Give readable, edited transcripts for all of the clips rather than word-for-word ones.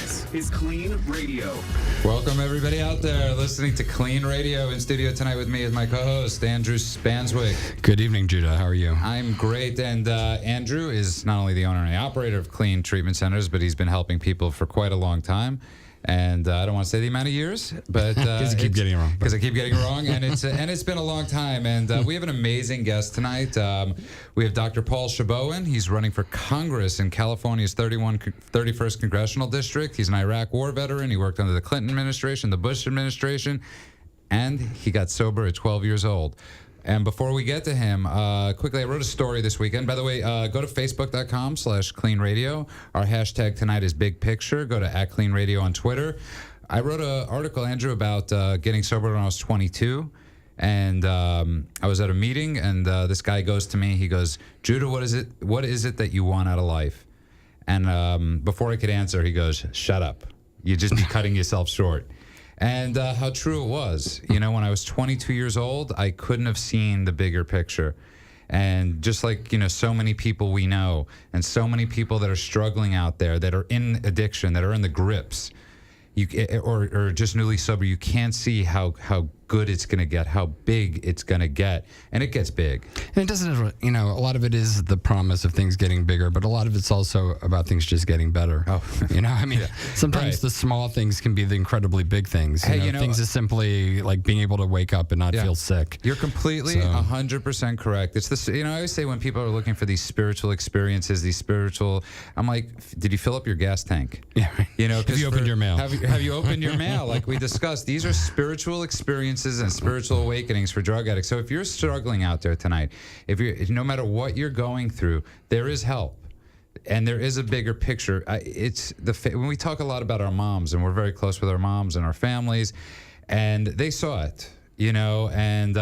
This is KLEAN Radio. Welcome, everybody out there listening to KLEAN Radio. In studio tonight with me is my co-host, Andrew Spanswick. Good evening, Judah. How are you? I'm great. And Andrew is not only the owner and the operator of KLEAN Treatment Centers, but he's been helping people for quite a long time. And I don't want to say the amount of years, but because I keep getting it wrong. Because I keep getting it wrong, and it's been a long time. And we have an amazing guest tonight. We have Dr. Paul Chabot in. He's running for Congress in California's 31st Congressional District. He's an Iraq War veteran. He worked under the Clinton administration, the Bush administration, and he got sober at 12 years old. And before we get to him, quickly, I wrote a story this weekend. By the way, go to facebook.com/KLEAN Radio. Our hashtag tonight is Big Picture. Go to @KLEAN Radio on Twitter. I wrote an article, Andrew, about getting sober when I was 22. And I was at a meeting, and this guy goes to me. He goes, "Judah, what is it that you want out of life?" And before I could answer, he goes, "Shut up. You just be cutting yourself short." And how true it was. You know, when I was 22 years old, I couldn't have seen the bigger picture. And just like, you know, so many people we know and so many people that are struggling out there, that are in addiction, that are in the grips, or just newly sober, you can't see how good it's going to get, how big it's going to get. And it gets big. And it doesn't, you know, a lot of it is the promise of things getting bigger, but a lot of it's also about things just getting better. Oh. You know, I mean, sometimes Right. the small things can be the incredibly big things. Hey, you know, things is simply like being able to wake up and not feel sick. You're completely 100% correct. It's this, you know, I always say when people are looking for these spiritual experiences, I'm like, did you fill up your gas tank? Yeah. You know, Have you opened your mail? Have you opened your mail? Like we discussed, these are spiritual experiences and spiritual awakenings for drug addicts. So if you're struggling out there tonight, no matter what you're going through, there is help. And there is a bigger picture. When we talk a lot about our moms, and we're very close with our moms and our families, and they saw it, you know, and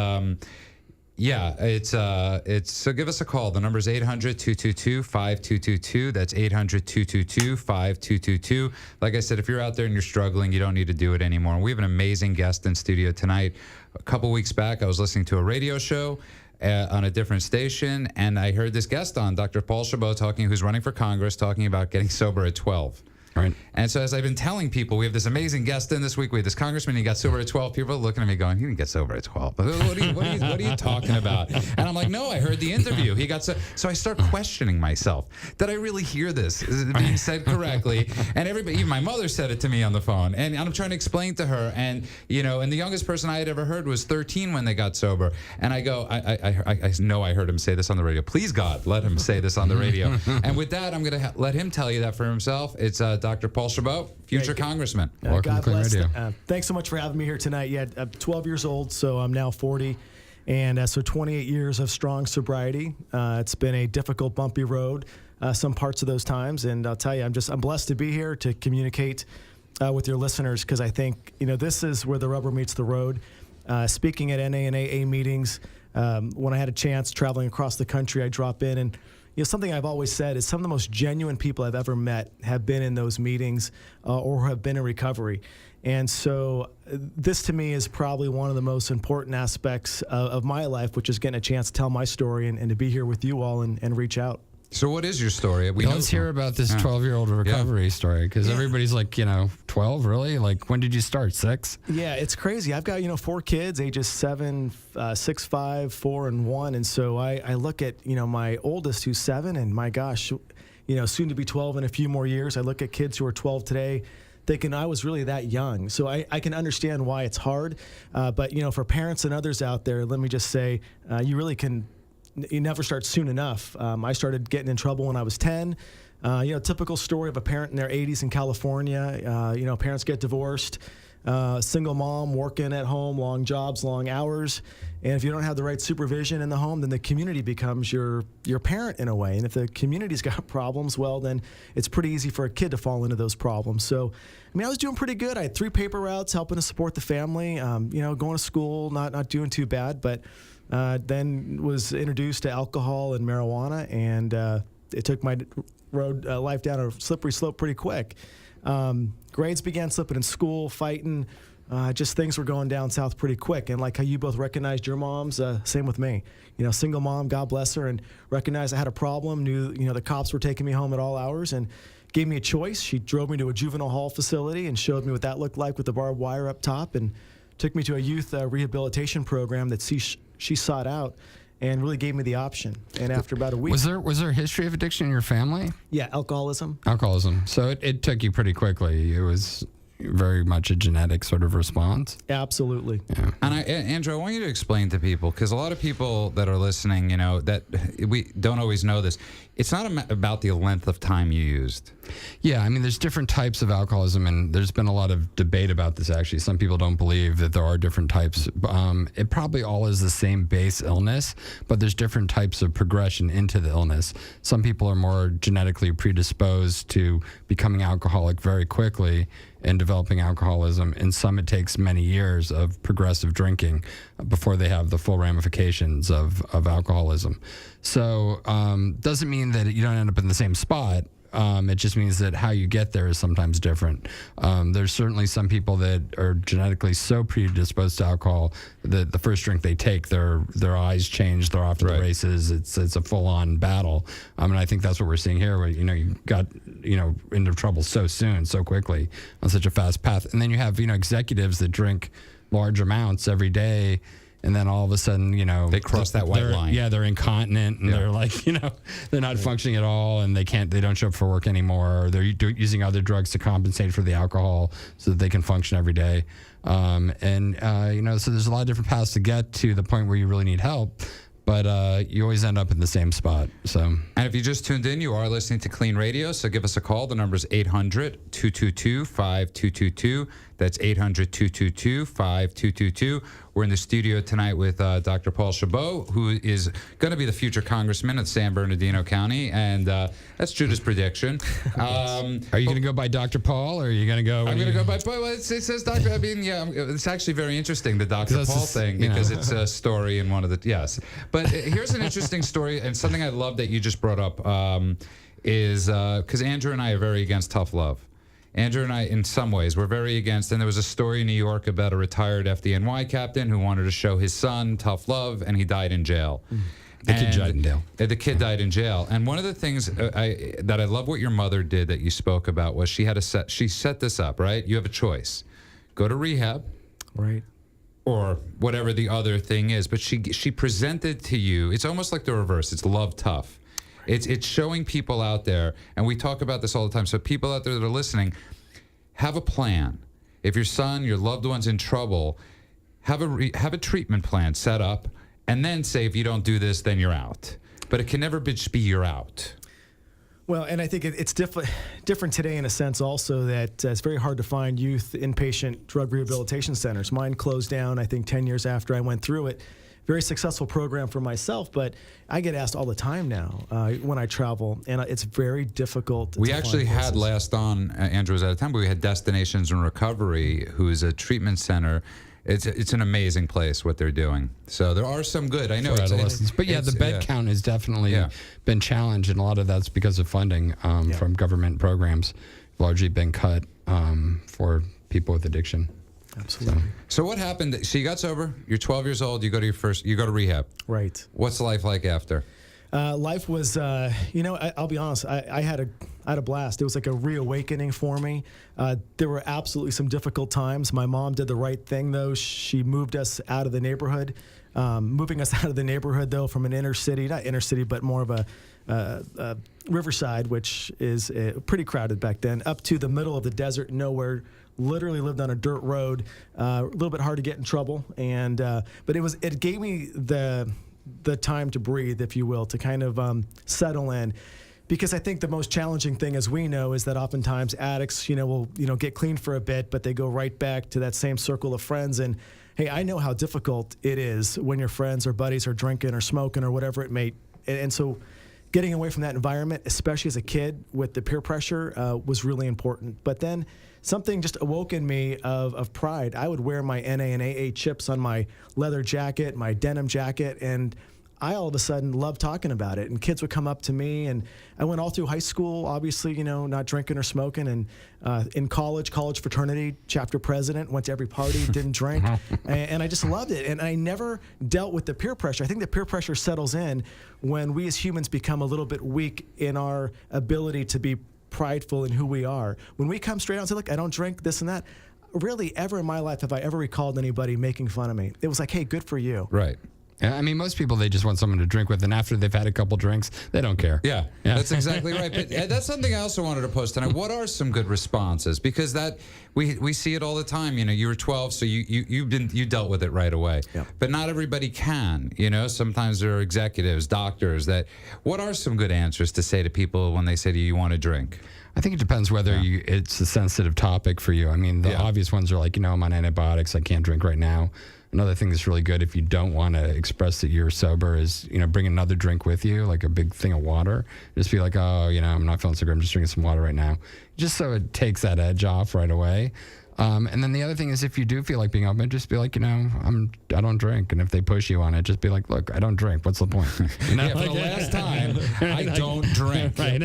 so give us a call. The number is 800-222-5222. That's 800-222-5222. Like I said, if you're out there and you're struggling, you don't need to do it anymore. And we have an amazing guest in studio tonight. A couple weeks back, I was listening to a radio show on a different station, and I heard this guest on, Dr. Paul Chabot, who's running for Congress, talking about getting sober at 12. Right. And so as I've been telling people, we have this amazing guest in this week. We have this congressman. He got sober at 12. People are looking at me going, "He didn't get sober at 12. What are you talking about?" And I'm like, "No, I heard the interview. He got so." So I start questioning myself. Did I really hear this? Is it being said correctly? And everybody, even my mother said it to me on the phone. And I'm trying to explain to her. And you know, and the youngest person I had ever heard was 13 when they got sober. And I go, I know I heard him say this on the radio. Please God, let him say this on the radio. And with that, I'm going to let him tell you that for himself. It's Dr. Paul Chabot, future congressman. Welcome to KLEAN Radio. Thanks so much for having me here tonight. Yeah, I'm 12 years old, so I'm now 40. And so 28 years of strong sobriety. It's been a difficult, bumpy road, some parts of those times. And I'll tell you, I'm blessed to be here to communicate with your listeners, because I think, you know, this is where the rubber meets the road. Speaking at NA and AA meetings, when I had a chance traveling across the country, I drop in, and you know, something I've always said is some of the most genuine people I've ever met have been in those meetings or have been in recovery. And so this to me is probably one of the most important aspects of my life, which is getting a chance to tell my story and to be here with you all and reach out. So what is your story? Let's hear about this 12-year-old recovery story, because everybody's like, you know, 12, really? Like, when did you start, 6? Yeah, it's crazy. I've got, 4 kids, ages 7, 6, 5, 4, and 1. And so I look at, my oldest who's 7, and my gosh, soon to be 12 in a few more years. I look at kids who are 12 today, thinking I was really that young. So I can understand why it's hard. But, for parents and others out there, let me just say, you never start soon enough. I started getting in trouble when I was 10. Typical story of a parent in their 80s in California. Parents get divorced, single mom working at home, long jobs, long hours. And if you don't have the right supervision in the home, then the community becomes your parent in a way. And if the community's got problems, well, then it's pretty easy for a kid to fall into those problems. So, I was doing pretty good. I had 3 paper routes helping to support the family, going to school, not doing too bad, but then was introduced to alcohol and marijuana, and it took my life down a slippery slope pretty quick. Grades began slipping in school, fighting. Just things were going down south pretty quick. And like how you both recognized your moms, same with me. Single mom, God bless her, and recognized I had a problem, knew, the cops were taking me home at all hours, and gave me a choice. She drove me to a juvenile hall facility and showed me what that looked like with the barbed wire up top, and took me to a youth rehabilitation program that she sought out, and really gave me the option. And after about a week, was there a history of addiction in your family? Yeah, alcoholism. So it took you pretty quickly. It was very much a genetic sort of response. Absolutely. Yeah. And Andrew, I want you to explain to people, because a lot of people that are listening, you know, that we don't always know this. It's not about the length of time you used. Yeah, I mean, there's different types of alcoholism, and there's been a lot of debate about this, actually. Some people don't believe that there are different types. It probably all is the same base illness, but there's different types of progression into the illness. Some people are more genetically predisposed to becoming alcoholic very quickly and developing alcoholism, and some it takes many years of progressive drinking before they have the full ramifications of alcoholism. So doesn't mean that you don't end up in the same spot. It just means that how you get there is sometimes different. There's certainly some people that are genetically so predisposed to alcohol that the first drink they take, their eyes change, they're off to the races. It's a full-on battle. And I think that's what we're seeing here, where, you got, into trouble so soon, so quickly on such a fast path. And then you have, executives that drink large amounts every day, and then all of a sudden, they cross that white line. Yeah, they're incontinent, and they're like, they're not functioning at all, and they don't show up for work anymore. Or they're using other drugs to compensate for the alcohol so that they can function every day. So there's a lot of different paths to get to the point where you really need help. But you always end up in the same spot. So, and if you just tuned in, you are listening to KLEAN Radio. So give us a call. The number is 800-222-5222. That's 800-222-5222. We're in the studio tonight with Dr. Paul Chabot, who is going to be the future congressman of San Bernardino County, and that's Judah's prediction. Are you going to go by Dr. Paul, or are you going to go? I'm going to go by Paul. Well, it says Dr. I mean, yeah, it's actually very interesting, the Dr. Paul thing, because it's a story in one of the But here's an interesting story, and something I love that you just brought up is because Andrew and I are very against tough love. Andrew and I, in some ways, we're very against, and there was a story in New York about a retired FDNY captain who wanted to show his son tough love, and he died in jail. The kid died in jail. The kid died in jail. And one of the things that I love what your mother did that you spoke about was she set this up, right? You have a choice. Go to rehab. Right. Or whatever the other thing is. But she presented to you, it's almost like the reverse. It's love tough. It's showing people out there, and we talk about this all the time, so people out there that are listening, have a plan. If your son, your loved one's in trouble, have a treatment plan set up, and then say, if you don't do this, then you're out. But it can never just be you're out. Well, and I think it's different today in a sense also that it's very hard to find youth inpatient drug rehabilitation centers. Mine closed down, I think, 10 years after I went through it. Very successful program for myself, but I get asked all the time now when I travel, and it's very difficult. We actually had last on, Andrew was out of town, but we had Destinations in Recovery, who is a treatment center. It's an amazing place what they're doing. So there are some good. I know for adolescents, but the bed count has definitely been challenged, and a lot of that's because of funding from government programs, largely been cut for people with addiction. Absolutely. So what happened? So you got sober. You're 12 years old. You go to rehab. Right. What's life like after? Life was, I'll be honest. I had a blast. It was like a reawakening for me. There were absolutely some difficult times. My mom did the right thing, though. She moved us out of the neighborhood. Moving us out of the neighborhood, though, from an not inner city, but more of a Riverside, which is pretty crowded back then, up to the middle of the desert, nowhere. Literally lived on a dirt road, a little bit hard to get in trouble, and but it gave me the time to breathe, if you will, to kind of settle in, because I think the most challenging thing, as we know, is that oftentimes addicts, will get clean for a bit, but they go right back to that same circle of friends. And hey, I know how difficult it is when your friends or buddies are drinking or smoking or whatever it may, and so getting away from that environment, especially as a kid with the peer pressure, was really important. But then something just awoke in me of pride. I would wear my NA and AA chips on my leather jacket, my denim jacket, and I all of a sudden loved talking about it. And kids would come up to me, and I went all through high school, obviously, not drinking or smoking. And in college fraternity, chapter president, went to every party, didn't drink. And I just loved it. And I never dealt with the peer pressure. I think the peer pressure settles in when we as humans become a little bit weak in our ability to be prideful in who we are. When we come straight out and say, look, I don't drink this and that, really ever in my life have I ever recalled anybody making fun of me. It was like, hey, good for you. Right. I mean, most people, they just want someone to drink with, and after they've had a couple drinks, they don't care. Yeah, that's exactly right. But that's something I also wanted to post tonight. What are some good responses? Because that we see it all the time. You know, you were 12, so you dealt with it right away. Yeah. But not everybody can. You know, sometimes there are executives, doctors. What are some good answers to say to people when they say to you want to drink? I think it depends whether it's a sensitive topic for you. I mean, the obvious ones are like, I'm on antibiotics, I can't drink right now. Another thing that's really good if you don't want to express that you're sober is, bring another drink with you, like a big thing of water. Just be like, I'm not feeling so good, I'm just drinking some water right now. Just so it takes that edge off right away. And then the other thing is, if you do feel like being open, just be like, I don't drink. And if they push you on it, just be like, look, I don't drink. What's the point? For the last time, I don't drink. Right.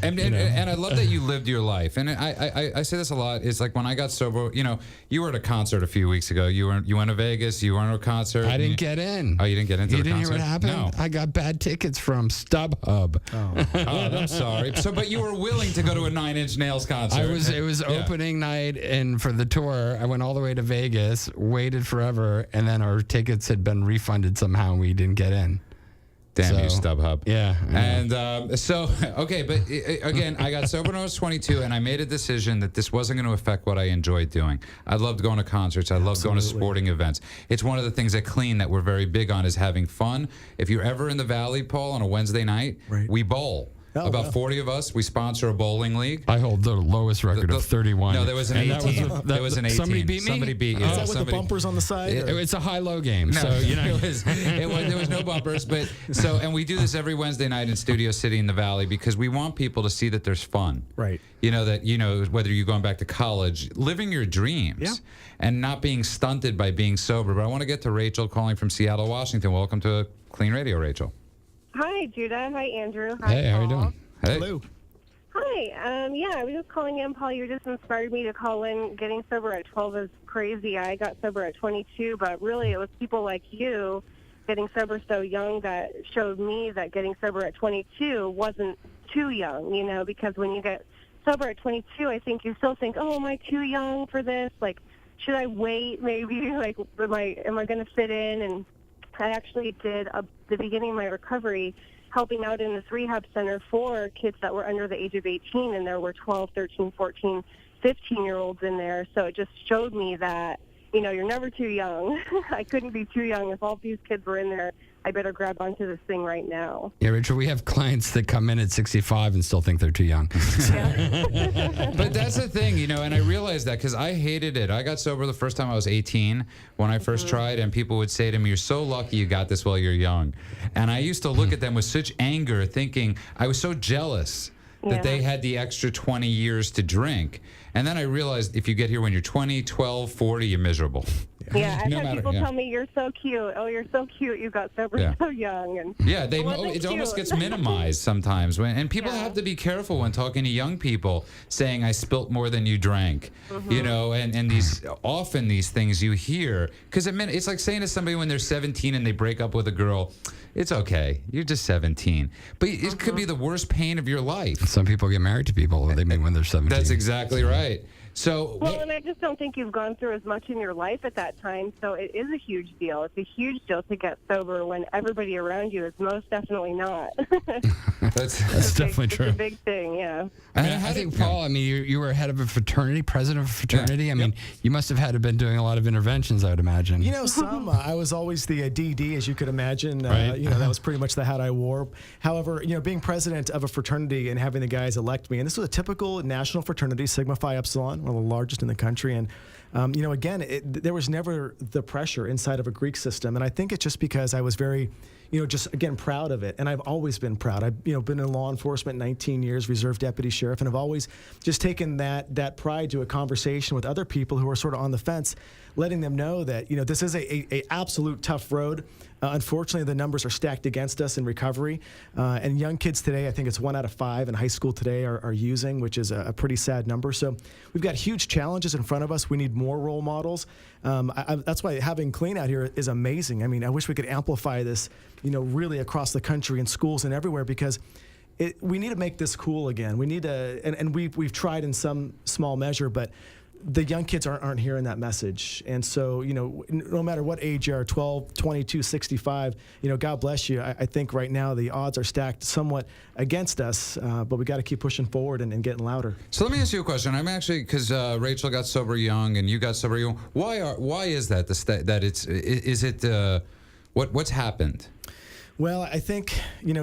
And I love that you lived your life. And I say this a lot. It's like when I got sober, you were at a concert a few weeks ago. You went to Vegas. You went to a concert. I didn't get in. Oh, you didn't get into the concert? You didn't hear what happened? No. I got bad tickets from StubHub. Oh, I'm sorry. But you were willing to go to a Nine Inch Nails concert. It was opening night. And for the tour, I went all the way to Vegas, waited forever, and then our tickets had been refunded somehow, and we didn't get in. Damn you, StubHub. Yeah. And but again, I got sober when I was 22, and I made a decision that this wasn't going to affect what I enjoyed doing. I loved going to concerts. I loved going to sporting events. It's one of the things at KLEAN that we're very big on is having fun. If you're ever in the Valley, Paul, on a Wednesday night, we bowl. About 40 of us. We sponsor a bowling league. I hold the lowest record of 31. No, there was an 18. There was an 18. Somebody beat me? Somebody beat you. Is that with the bumpers on the side? It's a high-low game. No, so, there was no bumpers. And we do this every Wednesday night in Studio City in the Valley because we want people to see that there's fun. Right. Whether you're going back to college, living your dreams and not being stunted by being sober. But I want to get to Rachel calling from Seattle, Washington. Welcome to KLEAN Radio, Rachel. Hi, Judah. Hi, Andrew. Hi, hey, how are you doing? Hey. Hello. Hi. I was just calling in, Paul. You just inspired me to call in. Getting sober at 12 is crazy. I got sober at 22, but really it was people like you getting sober so young that showed me that getting sober at 22 wasn't too young, because when you get sober at 22, I think you still think, oh, am I too young for this? Like, should I wait maybe? Like, am I going to fit in? And I actually did the beginning of my recovery helping out in this rehab center for kids that were under the age of 18, and there were 12, 13, 14, 15-year-olds in there. So it just showed me that, you're never too young. I couldn't be too young. If all these kids were in there, I better grab onto this thing right now. Yeah, Richard, we have clients that come in at 65 and still think they're too young. But that's the thing, and I realized that because I hated it. I got sober the first time I was 18 when I first tried, and people would say to me, you're so lucky you got this while you're young. And I used to look at them with such anger, thinking I was so jealous that they had the extra 20 years to drink. And then I realized if you get here when you're 20, 12, 40, you're miserable. Yeah, I've had people tell me, you're so cute. Oh, you're so cute. You got sober so young. And it almost gets minimized sometimes. And people have to be careful when talking to young people, saying, I spilt more than you drank. And these things you hear. Because it's like saying to somebody when they're 17 and they break up with a girl, it's okay. You're just 17. But it could be the worst pain of your life. Some people get married to people they meet when they're 17. That's exactly right. So, and I just don't think you've gone through as much in your life at that time, so it is a huge deal. It's a huge deal to get sober when everybody around you is most definitely not. That's definitely true. It's a big thing, yeah. I think, Paul, you were head of a fraternity, president of a fraternity. You must have been doing a lot of interventions, I would imagine. I was always the DD, as you could imagine. Right. That was pretty much the hat I wore. However, being president of a fraternity and having the guys elect me, and this was a typical national fraternity, Sigma Phi Epsilon, one of the largest in the country. And, there was never the pressure inside of a Greek system. And I think it's just because I was very, just, again, proud of it. And I've always been proud. I've, been in law enforcement 19 years, reserve deputy sheriff, and I've always just taken that pride to a conversation with other people who are sort of on the fence, letting them know that, this is a absolute tough road. Unfortunately, the numbers are stacked against us in recovery. And young kids today, I think it's 1 out of 5 in high school today are using, which is a pretty sad number. So we've got huge challenges in front of us. We need more role models. That's why having KLEAN out here is amazing. I mean, I wish we could amplify this, really across the country in schools and everywhere, because we need to make this cool again. We need to, and we've tried in some small measure, but the young kids aren't hearing that message. And so, no matter what age you are, 12, 22, 65, God bless you. I think right now the odds are stacked somewhat against us, but we got to keep pushing forward and getting louder. So let me ask you a question. I'm actually, because Rachel got sober young and you got sober young. Why is that? What's happened? Well, I think,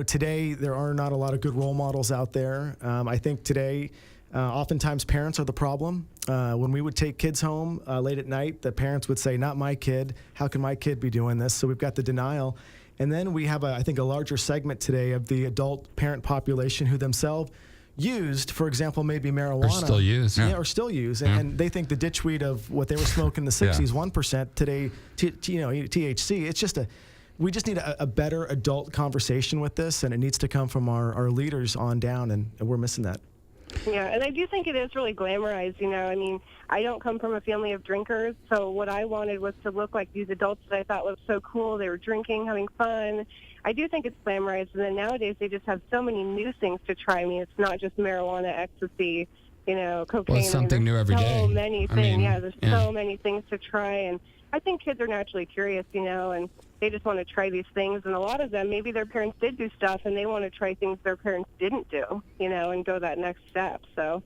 today there are not a lot of good role models out there. I think today, oftentimes parents are the problem. When we would take kids home late at night, the parents would say, not my kid. How can my kid be doing this? So we've got the denial. And then we have, I think, a larger segment today of the adult parent population who themselves used, for example, maybe marijuana. Or still use. Yeah, or still use. And they think the ditchweed of what they were smoking in the 60s, 1%, today, THC. It's just we just need a better adult conversation with this, and it needs to come from our leaders on down, and we're missing that. Yeah, and I do think it is really glamorized, I mean, I don't come from a family of drinkers, so what I wanted was to look like these adults that I thought looked so cool. They were drinking, having fun. I do think it's glamorized, and then nowadays they just have so many new things to try. I mean, it's not just marijuana, ecstasy, cocaine. Well, it's something new every day. So many things, there's so many things to try, and I think kids are naturally curious, and they just want to try these things. And a lot of them, maybe their parents did do stuff, and they want to try things their parents didn't do, and go that next step. So.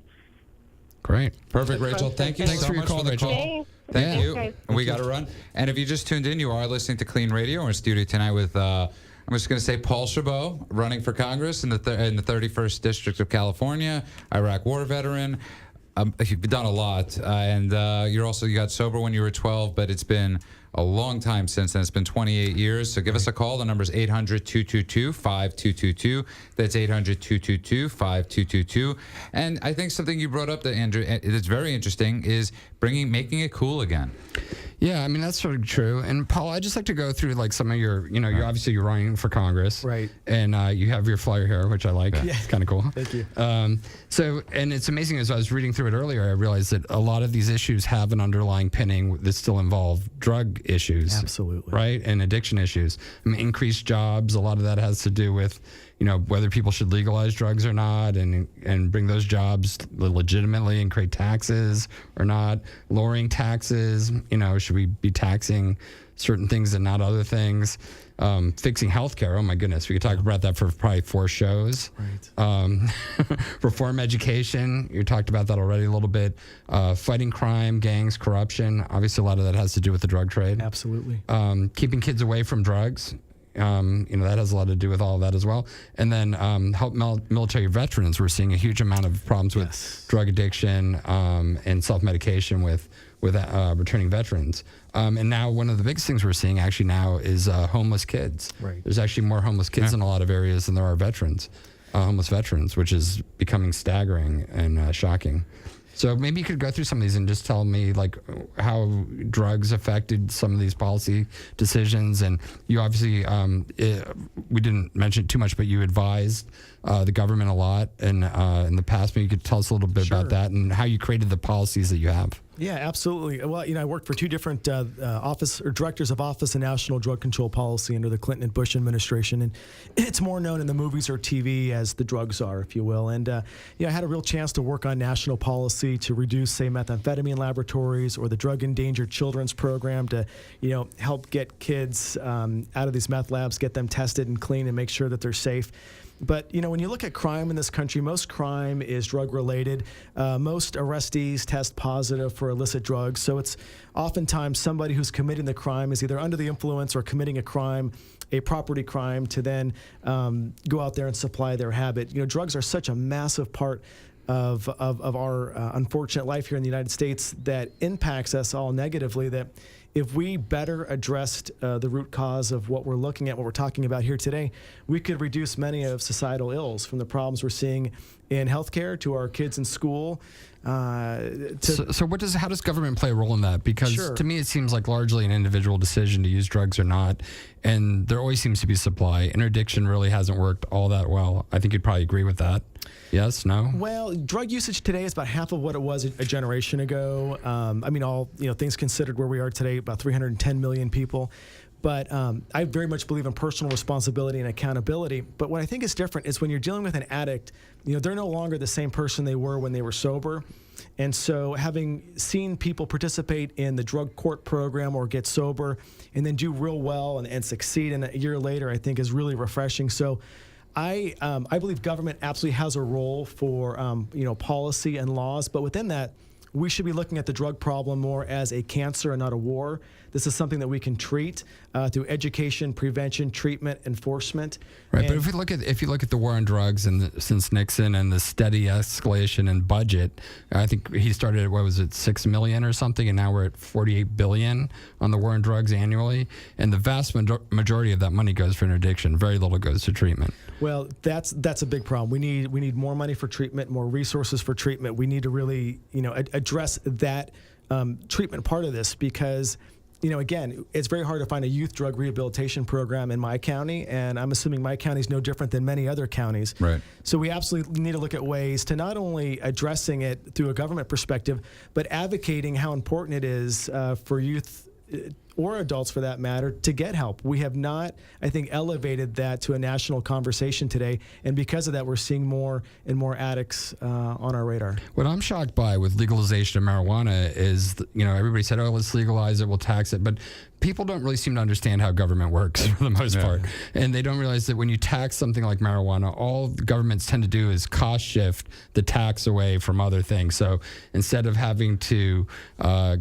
Great. Perfect, Rachel. Thank you so much for the call. Thanks. Thank you. Okay. And we got to run. And if you just tuned in, you are listening to KLEAN Radio. We're in studio tonight with, I'm just going to say, Paul Chabot, running for Congress in the 31st District of California, Iraq War veteran. You've done a lot, and you got sober when you were 12, but it's been a long time since then. It's been 28 years. So give us a call. The number is 800-222-5222. That's 800-222-5222. And I think something you brought up, that Andrew, that's very interesting, is making it cool again. Yeah, I mean, that's sort of true. And Paul, I'd just like to go through like some of your, you're obviously you're running for Congress. Right. And you have your flyer here, which I like. Yeah. It's kind of cool. Thank you. So, and it's amazing, as I was reading through it earlier, I realized that a lot of these issues have an underlying pinning that still involve drug issues. Absolutely. Right? And addiction issues. I mean, increased jobs, a lot of that has to do with, whether people should legalize drugs or not, and bring those jobs legitimately and create taxes or not. Lowering taxes, should we be taxing certain things and not other things? Fixing healthcare, oh my goodness, we could talk about that for probably 4 shows. Right. Reform education, you talked about that already a little bit. Fighting crime, gangs, corruption, obviously a lot of that has to do with the drug trade. Absolutely. Keeping kids away from drugs. That has a lot to do with all of that as well. And then help military veterans. We're seeing a huge amount of problems with drug addiction and self-medication with returning veterans. And now one of the biggest things we're seeing actually now is homeless kids. Right. There's actually more homeless kids in a lot of areas than there are veterans, homeless veterans, which is becoming staggering and shocking. So maybe you could go through some of these and just tell me like how drugs affected some of these policy decisions. And you obviously, we didn't mention it too much, but you advised the government a lot in the past. Maybe you could tell us a little bit about that and how you created the policies that you have. Yeah, absolutely. Well, I worked for 2 different directors of Office of National Drug Control Policy under the Clinton and Bush administration, and it's more known in the movies or TV as the drug czar, if you will. And I had a real chance to work on national policy to reduce, say, methamphetamine laboratories or the Drug Endangered Children's Program to, help get kids out of these meth labs, get them tested and clean, and make sure that they're safe. But, when you look at crime in this country, most crime is drug-related. Most arrestees test positive for illicit drugs. So it's oftentimes somebody who's committing the crime is either under the influence or committing a crime, a property crime, to then go out there and supply their habit. Drugs are such a massive part of our unfortunate life here in the United States that impacts us all negatively, that if we better addressed the root cause of what we're looking at, what we're talking about here today, we could reduce many of societal ills, from the problems we're seeing in healthcare to our kids in school. So how does government play a role in that? Because to me, it seems like largely an individual decision to use drugs or not. And there always seems to be supply. Interdiction really hasn't worked all that well. I think you'd probably agree with that. Yes, no? Well, drug usage today is about half of what it was a generation ago. All things considered, where we are today, about 310 million people. But I very much believe in personal responsibility and accountability. But what I think is different is when you're dealing with an addict, they're no longer the same person they were when they were sober. And so having seen people participate in the drug court program or get sober and then do real well and succeed and a year later, I think is really refreshing. So I believe government absolutely has a role for policy and laws, but within that, we should be looking at the drug problem more as a cancer and not a war. This is something that we can treat through education, prevention, treatment, enforcement. Right, but if you look at the war on drugs and since Nixon and the steady escalation in budget, I think he started at, what was it, 6 million or something, and now we're at 48 billion on the war on drugs annually, and the vast majority of that money goes for interdiction. Very little goes to treatment. Well, that's a big problem. We need more money for treatment, more resources for treatment. We need to really address that treatment part of this because. Again, it's very hard to find a youth drug rehabilitation program in my county, and I'm assuming my county is no different than many other counties. Right. So we absolutely need to look at ways to not only addressing it through a government perspective, but advocating how important it is for youth or adults for that matter, to get help. We have not, I think, elevated that to a national conversation today, and because of that, we're seeing more and more addicts on our radar. What I'm shocked by with legalization of marijuana is, everybody said, oh, let's legalize it, we'll tax it, but people don't really seem to understand how government works for the most part. And they don't realize that when you tax something like marijuana, all the governments tend to do is cost shift the tax away from other things. So instead of having to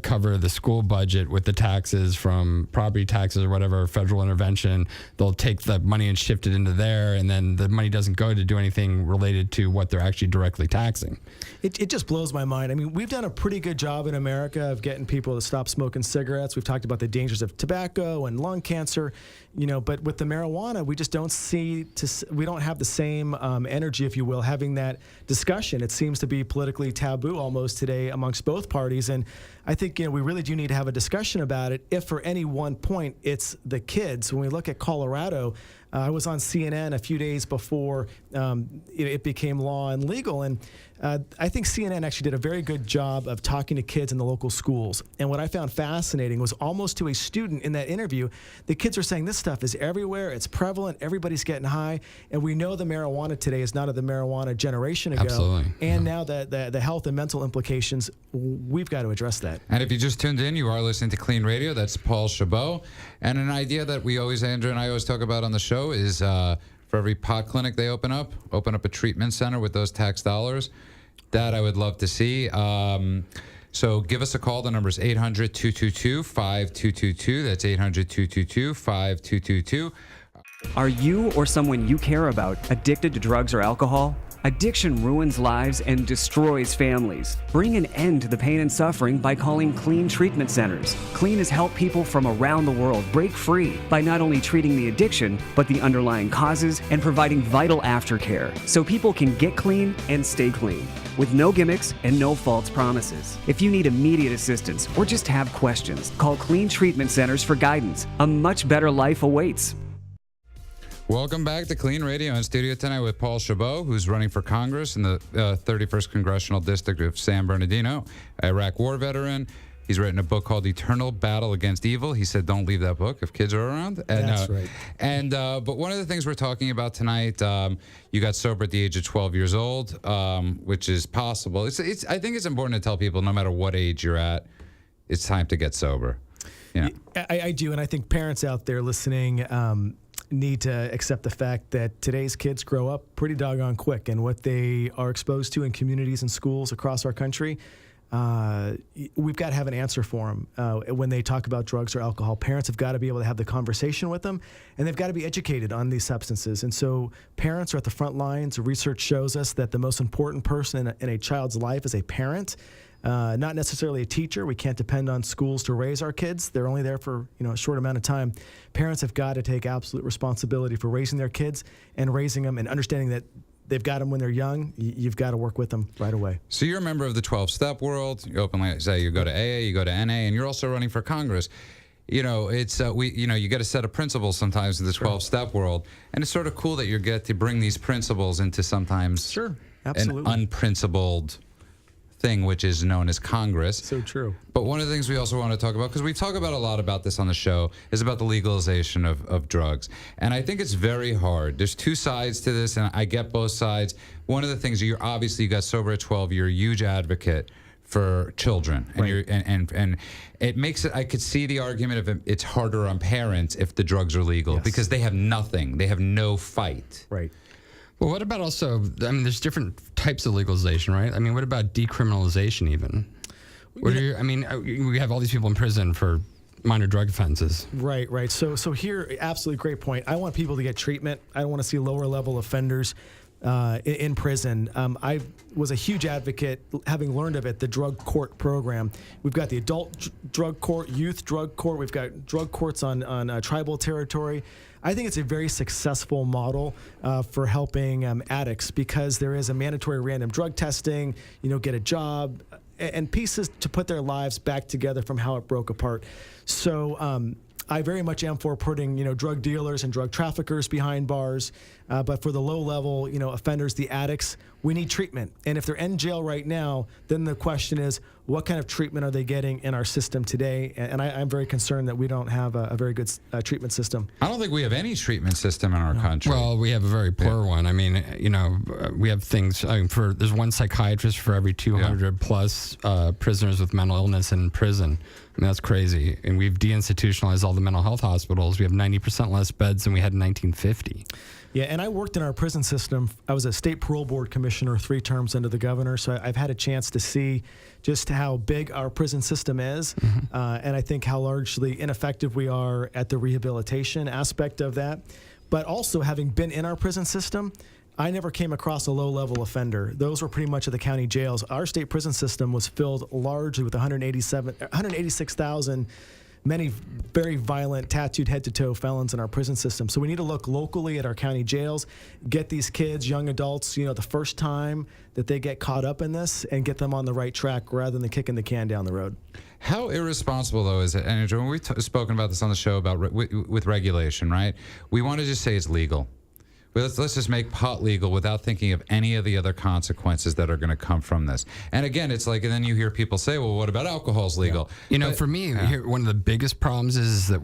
cover the school budget with the taxes from property taxes or whatever, federal intervention, they'll take the money and shift it into there, and then the money doesn't go to do anything related to what they're actually directly taxing. It just blows my mind. I mean, we've done a pretty good job in America of getting people to stop smoking cigarettes. We've talked about the dangers of tobacco and lung cancer, but with the marijuana, we just we don't have the same energy, if you will, having that discussion. It seems to be politically taboo almost today amongst both parties, and I think we really do need to have a discussion about it. If for any one point it's the kids, when we look at Colorado, I was on CNN a few days before it became law and legal, and I think CNN actually did a very good job of talking to kids in the local schools. And what I found fascinating was almost to a student in that interview, the kids are saying this stuff is everywhere, it's prevalent, everybody's getting high, and we know the marijuana today is not of the marijuana generation ago. Absolutely. And now the health and mental implications, we've got to address that. And if you just tuned in, you are listening to KLEAN Radio. That's Paul Chabot. And an idea that Andrew and I always talk about on the show is for every pot clinic they open up a treatment center with those tax dollars. That I would love to see. So give us a call. The number is 800-222-5222. That's 800-222-5222. Are you or someone you care about addicted to drugs or alcohol? Addiction ruins lives and destroys families. Bring an end to the pain and suffering by calling KLEAN Treatment Centers. KLEAN has helped people from around the world break free by not only treating the addiction, but the underlying causes and providing vital aftercare so people can get clean and stay clean with no gimmicks and no false promises. If you need immediate assistance or just have questions, call KLEAN Treatment Centers for guidance. A much better life awaits. Welcome back to KLEAN Radio. In studio tonight with Paul Chabot, who's running for Congress in the 31st Congressional District of San Bernardino, Iraq war veteran. He's written a book called Eternal Battle Against Evil. He said, don't leave that book if kids are around. And, that's right. And but one of the things we're talking about tonight, you got sober at the age of 12 years old, which is possible. I think it's important to tell people, no matter what age you're at, it's time to get sober. Yeah. I do, and I think parents out there listening need to accept the fact that today's kids grow up pretty doggone quick, and what they are exposed to in communities and schools across our country, we've got to have an answer for them when they talk about drugs or alcohol. Parents have got to be able to have the conversation with them, and they've got to be educated on these substances. And so parents are at the front lines. Research shows us that the most important person in a child's life is a parent. Not necessarily a teacher. We can't depend on schools to raise our kids. They're only there for a short amount of time. Parents have got to take absolute responsibility for raising their kids and raising them and understanding that they've got them when they're young. You've got to work with them right away. So you're a member of the 12-step world. You openly say you go to AA, you go to NA, and you're also running for Congress. It's you get a set of principles sometimes in the 12-step world, and it's sort of cool that you get to bring these principles into sometimes absolutely an unprincipled thing, which is known as Congress. So true. But one of the things we also want to talk about, because we talk about a lot about this on the show, is about the legalization of drugs. And I think it's very hard. There's two sides to this, and I get both sides. One of the things, you got sober at 12, you're a huge advocate for children, and Right. and it makes it. I could see the argument of it's harder on parents if the drugs are legal, Yes. because they have nothing, they have no fight. Right. Well, what about also, I mean, there's different types of legalization, right? I mean, what about decriminalization even? We have all these people in prison for minor drug offenses. Right, right. So here, absolutely great point. I want people to get treatment. I don't want to see lower level offenders in prison. I was a huge advocate, having learned of it, the drug court program. We've got the adult drug court, youth drug court. We've got drug courts on tribal territory. I think it's a very successful model for helping addicts, because there is a mandatory random drug testing, get a job, and pieces to put their lives back together from how it broke apart. So I very much am for putting, drug dealers and drug traffickers behind bars. But for the low-level, offenders, the addicts, we need treatment. And if they're in jail right now, then the question is, what kind of treatment are they getting in our system today? And I'm very concerned that we don't have a very good treatment system. I don't think we have any treatment system in our country. Well, we have a very poor one. I mean, we have things. There's one psychiatrist for every 200 plus prisoners with mental illness in prison. I mean, that's crazy. And we've deinstitutionalized all the mental health hospitals. We have 90% less beds than we had in 1950. Yeah, and I worked in our prison system. I was a state parole board commissioner 3 terms under the governor, so I've had a chance to see just how big our prison system is, and I think how largely ineffective we are at the rehabilitation aspect of that. But also, having been in our prison system, I never came across a low-level offender. Those were pretty much at the county jails. Our state prison system was filled largely with 186,000 many very violent, tattooed head-to-toe felons in our prison system. So we need to look locally at our county jails, get these kids, young adults, the first time that they get caught up in this, and get them on the right track rather than kicking the can down the road. How irresponsible, though, is it? And when we've spoken about this on the show about with regulation, right? We want to just say it's legal. Let's just make pot legal without thinking of any of the other consequences that are going to come from this. And again, it's like, and then you hear people say, well, what about alcohol's legal? For me, here, one of the biggest problems is that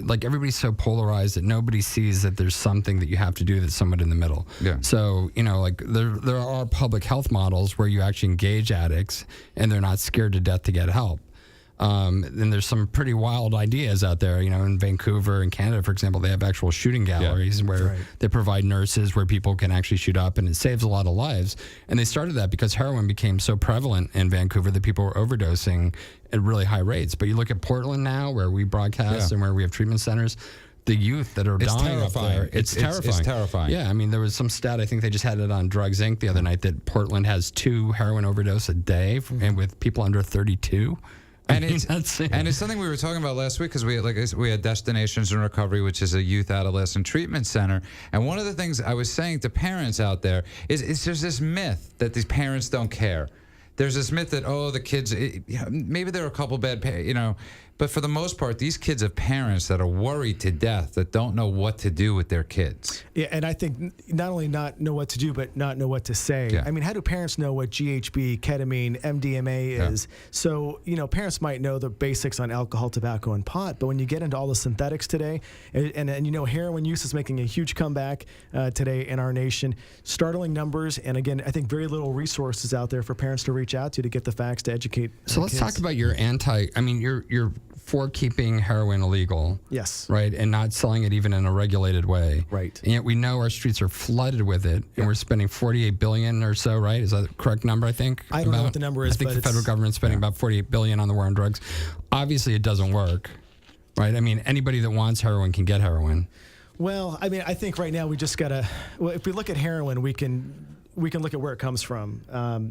like everybody's so polarized that nobody sees that there's something that you have to do that's somewhat in the middle. Yeah. So, like there are public health models where you actually engage addicts and they're not scared to death to get help. And there's some pretty wild ideas out there, in Vancouver and Canada, for example, they have actual shooting galleries where they provide nurses where people can actually shoot up, and it saves a lot of lives. And they started that because heroin became so prevalent in Vancouver that people were overdosing at really high rates. But you look at Portland now, where we broadcast and where we have treatment centers, the youth that are dying up there, it's terrifying. It's terrifying. Yeah, I mean, there was some stat, I think they just had it on Drugs Inc. the other night, that Portland has 2 heroin overdose a day, and with people under 32. And it's something we were talking about last week, because we had Destinations in Recovery, which is a youth adolescent treatment center. And one of the things I was saying to parents out there is there's this myth that these parents don't care. There's this myth that, the kids, maybe there are a couple bad parents, but for the most part, these kids have parents that are worried to death, that don't know what to do with their kids. Yeah, and I think not only not know what to do, but not know what to say. Yeah. I mean, how do parents know what GHB, ketamine, MDMA is? So, parents might know the basics on alcohol, tobacco, and pot, but when you get into all the synthetics today, and heroin use is making a huge comeback today in our nation, startling numbers, and again, I think very little resources out there for parents to reach out to get the facts to educate So let's kids. talk about your you're for keeping heroin illegal. Yes. Right, and not selling it even in a regulated way. Right. And yet we know our streets are flooded with it, and we're spending $48 billion or so, right? Is that the correct number, I think? I don't know what the number is, I think but the federal government's spending about $48 billion on the war on drugs. Obviously, it doesn't work, right? I mean, anybody that wants heroin can get heroin. Well, I mean, I think right now we just gotta. Well, if we look at heroin, we can look at where it comes from.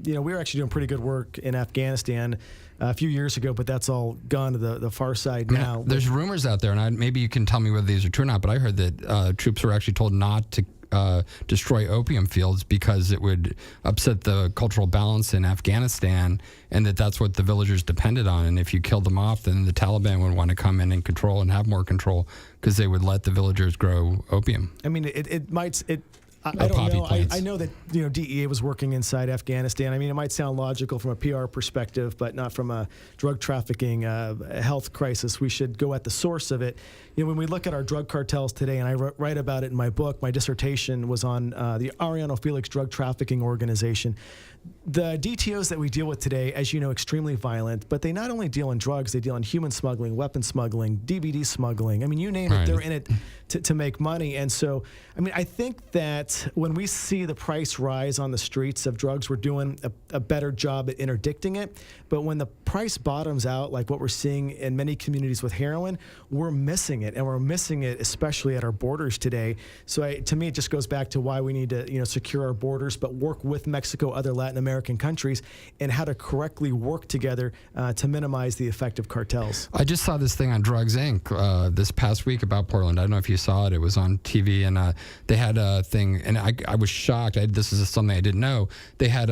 We were actually doing pretty good work in Afghanistan a few years ago, but that's all gone to the far side now. There's rumors out there, and maybe you can tell me whether these are true or not, but I heard that troops were actually told not to destroy opium fields because it would upset the cultural balance in Afghanistan, and that's what the villagers depended on. And if you killed them off, then the Taliban would want to come in and control and have more control, because they would let the villagers grow opium. I mean, it might. I don't poppy know. plants. I know that DEA was working inside Afghanistan. I mean, it might sound logical from a PR perspective, but not from a drug trafficking health crisis. We should go at the source of it. When we look at our drug cartels today, and I write about it in my book, my dissertation was on the Ariano Felix Drug Trafficking Organization. The DTOs that we deal with today, as you know, extremely violent, but they not only deal in drugs, they deal in human smuggling, weapon smuggling, DVD smuggling. I mean, you name it, they're in it to make money. And so, I mean, I think that when we see the price rise on the streets of drugs, we're doing a better job at interdicting it. But when the price bottoms out, like what we're seeing in many communities with heroin, we're missing it, and we're missing it especially at our borders today. So to me, it just goes back to why we need to secure our borders, but work with Mexico, other Latin American countries, and how to correctly work together to minimize the effect of cartels. I just saw this thing on Drugs Inc. This past week about Portland. I don't know if you saw it. It was on TV, and they had a thing, and I was shocked. This is something I didn't know. They had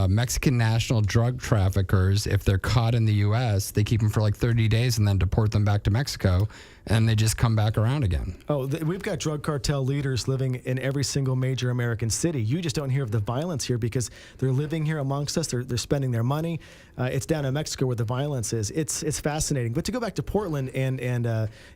Mexican national drug traffickers. If they're caught in the U.S., they keep them for like 30 days and then deport them back to Mexico, and they just come back around again. Oh, we've got drug cartel leaders living in every single major American city. You just don't hear of the violence here because they're living here amongst us. They're spending their money. It's down in Mexico where the violence is. It's fascinating. But to go back to Portland and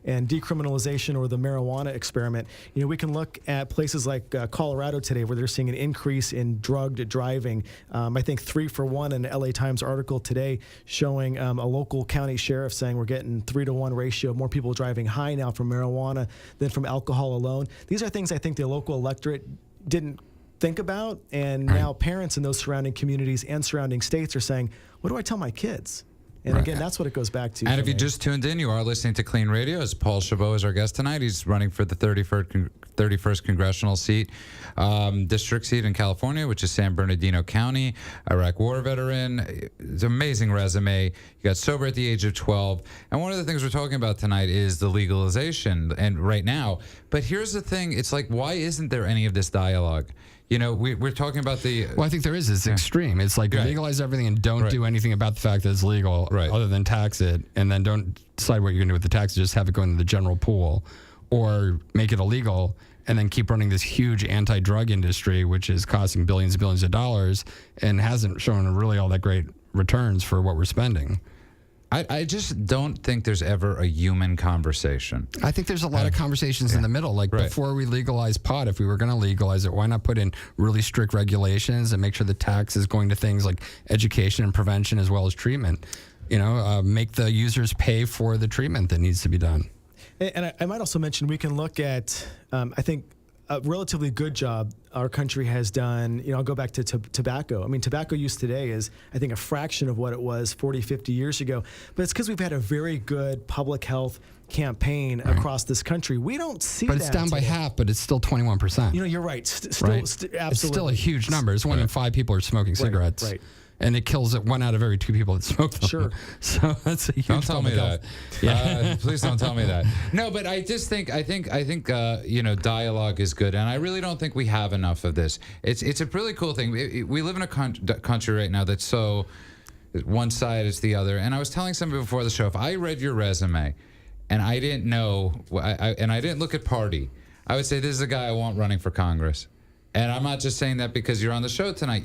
decriminalization or the marijuana experiment, we can look at places like Colorado today where they're seeing an increase in drugged driving. I think 3 for 1 in an LA Times article today showing a local county sheriff saying we're getting 3-to-1 ratio, more people driving high now from marijuana than from alcohol alone. These are things I think the local electorate didn't think about, and now parents in those surrounding communities and surrounding states are saying, what do I tell my kids? And again, that's what it goes back to. And if you just tuned in, you are listening to KLEAN Radio. As Paul Chabot is our guest tonight. He's running for the 31st congressional district seat in California, which is San Bernardino County. Iraq War veteran. It's an amazing resume. You got sober at the age of 12. And one of the things we're talking about tonight is the legalization, and right now. But here's the thing. It's like, why isn't there any of this dialogue? We're talking about the... Well, I think there is. It's extreme. It's like legalize everything and don't do anything about the fact that it's legal other than tax it, and then don't decide what you're going to do with the taxes. Just have it go into the general pool, or make it illegal and then keep running this huge anti-drug industry, which is costing billions and billions of dollars and hasn't shown really all that great returns for what we're spending. I just don't think there's ever a human conversation. I think there's a lot of conversations in the middle. Like before we legalize pot, if we were going to legalize it, why not put in really strict regulations and make sure the tax is going to things like education and prevention as well as treatment? Make the users pay for the treatment that needs to be done. And I might also mention we can look at, I think, a relatively good job our country has done. I'll go back to tobacco. I mean, tobacco use today is, I think, a fraction of what it was 40, 50 years ago. But it's because we've had a very good public health campaign across this country. We don't see that. But it's down by half, but it's still 21%. You're right. Absolutely. It's still a huge number. It's 1 in 5 people are smoking cigarettes. Right. And it kills 1 out of every 2 people that smoke them. Sure. So that's a huge. Don't tell me that. Yeah. Please don't tell me that. No, but I just think dialogue is good, and I really don't think we have enough of this. It's a really cool thing. We live in a country right now that's so one side is the other. And I was telling somebody before the show, if I read your resume, and I didn't know, and I didn't look at party, I would say this is a guy I want running for Congress. And I'm not just saying that because you're on the show tonight.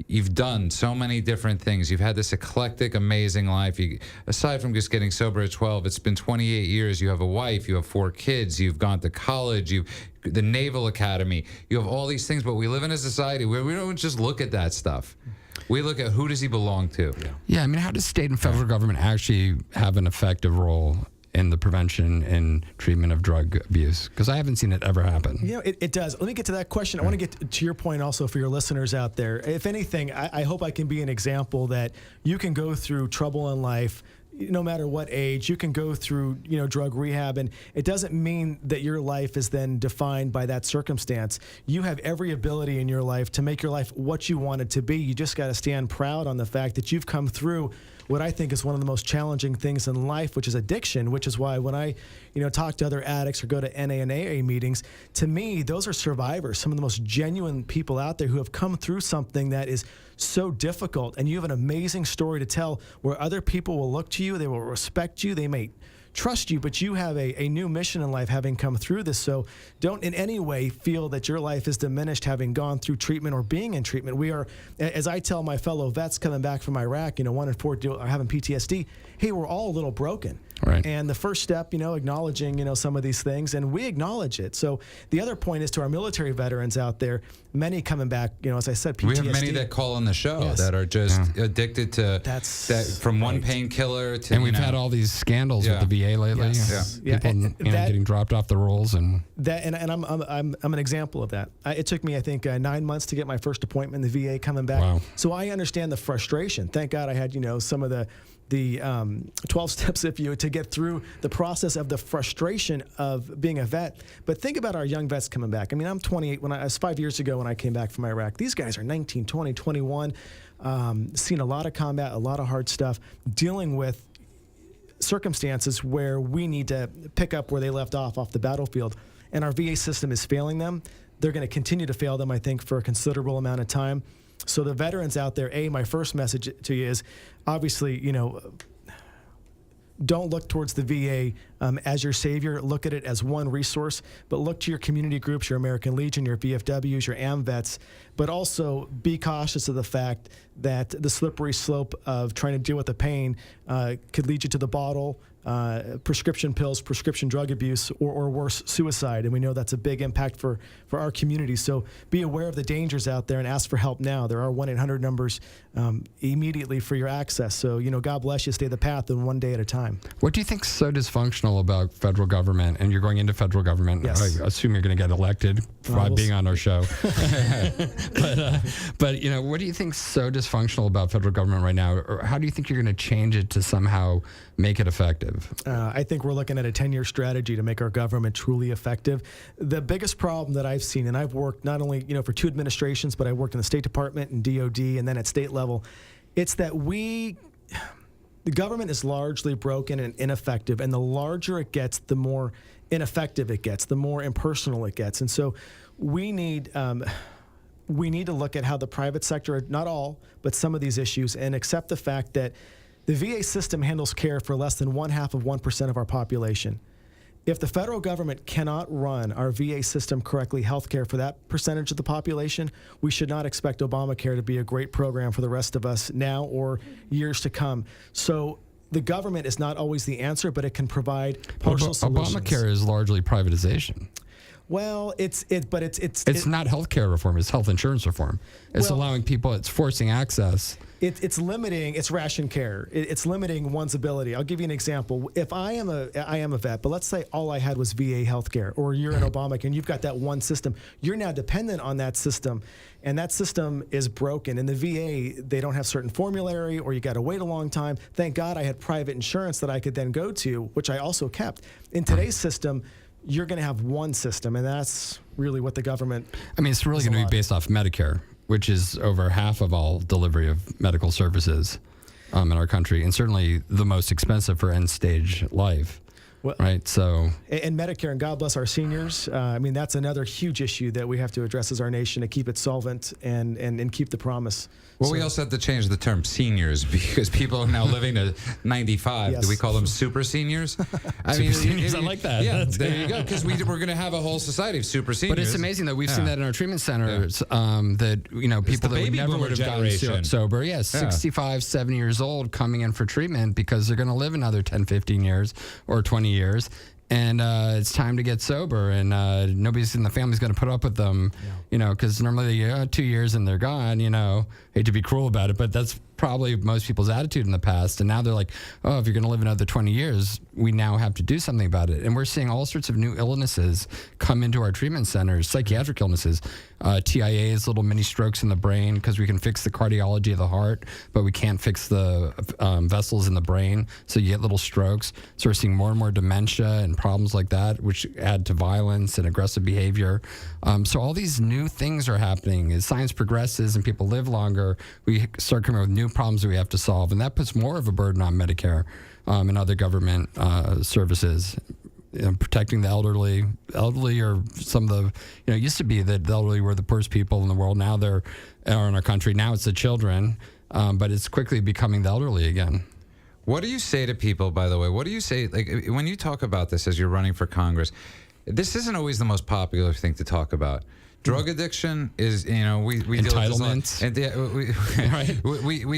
You've done so many different things. You've had this eclectic, amazing life. Aside from just getting sober at 12, it's been 28 years. You have a wife. You have 4 kids. You've gone to college. The Naval Academy. You have all these things. But we live in a society where we don't just look at that stuff. We look at who does he belong to. Yeah, I mean, how does state and federal government actually have an effective role in the prevention and treatment of drug abuse? Because I haven't seen it ever happen. It does. Let me get to that question. I want to get to your point also for your listeners out there. If anything, I hope I can be an example that you can go through trouble in life, no matter what age. You can go through, drug rehab, and it doesn't mean that your life is then defined by that circumstance. You have every ability in your life to make your life what you want it to be. You just got to stand proud on the fact that you've come through what I think is one of the most challenging things in life, which is addiction, which is why when I, talk to other addicts or go to NA and AA meetings, to me, those are survivors, some of the most genuine people out there who have come through something that is so difficult. And you have an amazing story to tell where other people will look to you, they will respect you, they may trust you, but you have a new mission in life having come through this. So don't in any way feel that your life is diminished having gone through treatment or being in treatment. We are, as I tell my fellow vets coming back from Iraq, 1 in 4 are having PTSD. Hey, we're all a little broken. Right. And the first step, acknowledging, some of these things, and we acknowledge it. So the other point is to our military veterans out there, many coming back, as I said, PTSD. We have many that call on the show Yes. that are just addicted to that from one right. painkiller to. And we've had all these scandals with the VA lately. Yes. Yeah. People getting dropped off the rolls and I'm an example of that. It took me, I think, 9 months to get my first appointment in the VA coming back. Wow. So I understand the frustration. Thank God I had, some of the 12 steps, if you, to get through the process of the frustration of being a vet. But think about our young vets coming back. I mean, I'm 28. When I was 5 years ago when I came back from Iraq. These guys are 19, 20, 21, seen a lot of combat, a lot of hard stuff, dealing with circumstances where we need to pick up where they left off the battlefield. And our VA system is failing them. They're going to continue to fail them, I think, for a considerable amount of time. So the veterans out there, my first message to you is, obviously, don't look towards the VA as your savior. Look at it as one resource, but look to your community groups, your American Legion, your VFWs, your AMVETs, but also be cautious of the fact that the slippery slope of trying to deal with the pain could lead you to the bottle, prescription pills, prescription drug abuse, or worse, suicide. And we know that's a big impact for our community. So be aware of the dangers out there and ask for help now. There are 1-800 numbers immediately for your access. So, God bless you. Stay the path and one day at a time. What do you think's so dysfunctional about federal government? And you're going into federal government. Yes. I assume you're going to get elected by being on our show. But what do you think's so dysfunctional about federal government right now? Or how do you think you're going to change it to somehow make it effective? I think we're looking at a 10-year strategy to make our government truly effective. The biggest problem that I've seen, and I've worked not only for 2 administrations, but I worked in the State Department and DOD, and then at state level, it's that the government is largely broken and ineffective, and the larger it gets, the more ineffective it gets, the more impersonal it gets. And so we need to look at how the private sector, not all, but some of these issues, and accept the fact that the VA system handles care for less than 0.5% of our population. If the federal government cannot run our VA system correctly, healthcare for that percentage of the population, we should not expect Obamacare to be a great program for the rest of us now or years to come. So the government is not always the answer, but it can provide partial solutions. Obamacare is largely privatization. Well, it's not health care reform. It's health insurance reform. It's allowing people. It's forcing access. It's limiting. It's ration care. It's limiting one's ability. I'll give you an example. If I am a vet, but let's say all I had was VA healthcare, or you're in Obamacare and you've got that one system. You're now dependent on that system, and that system is broken. In the VA, they don't have certain formulary, or you got to wait a long time. Thank God I had private insurance that I could then go to, which I also kept. In today's system, you're going to have one system, and that's really what the government. I mean, it's really going to be based off Medicare, which is over half of all delivery of medical services in our country, and certainly the most expensive for end-stage life. Well, right. So, and Medicare, and God bless our seniors. I mean, that's another huge issue that we have to address as our nation to keep it solvent and keep the promise. Well, we also have to change the term seniors because people are now living to 95. Yes. Do we call them super seniors? I like that. Yeah, there you go. Because we're going to have a whole society of super seniors. But it's amazing that we've seen that in our treatment centers. That people that would never would have gotten sober. Yeah, 65, 70 years old coming in for treatment because they're going to live another 10, 15 years or 20 years. And it's time to get sober, and nobody's in the family's going to put up with them, because normally 2 years and they're gone. Hate to be cruel about it, but that's probably most people's attitude in the past. And now they're like, oh, if you're going to live another 20 years, we now have to do something about it. And we're seeing all sorts of new illnesses come into our treatment centers, psychiatric illnesses, TIAs, little mini strokes in the brain, because we can fix the cardiology of the heart, but we can't fix the vessels in the brain. So you get little strokes. So we're seeing more and more dementia and problems like that, which add to violence and aggressive behavior. So all these new things are happening. As science progresses and people live longer, we start coming up with new problems that we have to solve. And that puts more of a burden on Medicare and other government services. Protecting the elderly are some of the, it used to be that the elderly were the poorest people in the world. Now are in our country. Now it's the children, but it's quickly becoming the elderly again. What do you say to people, by the way? What do you say, like, when you talk about this as you're running for Congress? This isn't always the most popular thing to talk about. Drug addiction is, we deal with entitlements.